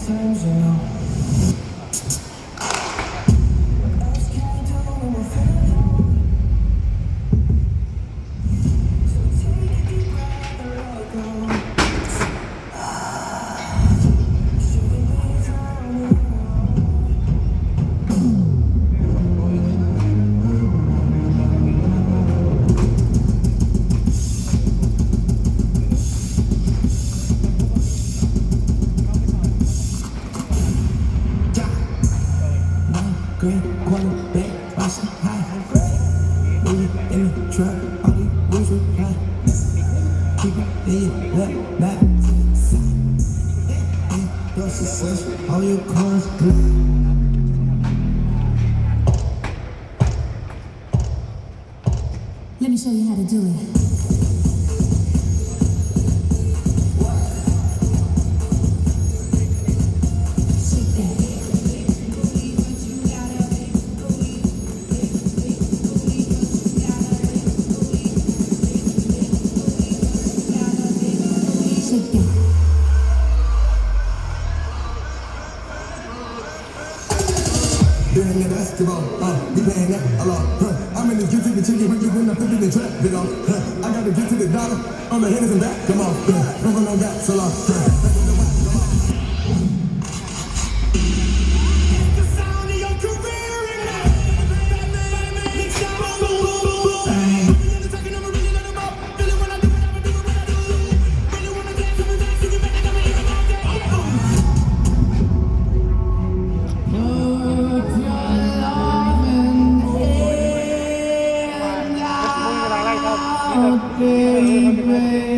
times, you know. What else can I do when we're feeling low? So take a deep breath and let it go. Shouldn't be drowning. Green, quarterback, bustin' high. Moving in the truck, all these wheels are high. Keep it in your left back. And your success, all your cars good. Let me show you how to do it. Doing the basketball, we playing that a lot. I'm in the get to the chicken, when you win, I'm in the trap, big on. I gotta get to the dollar, on the hitters and back, come on. Don't run on that, so long. Baby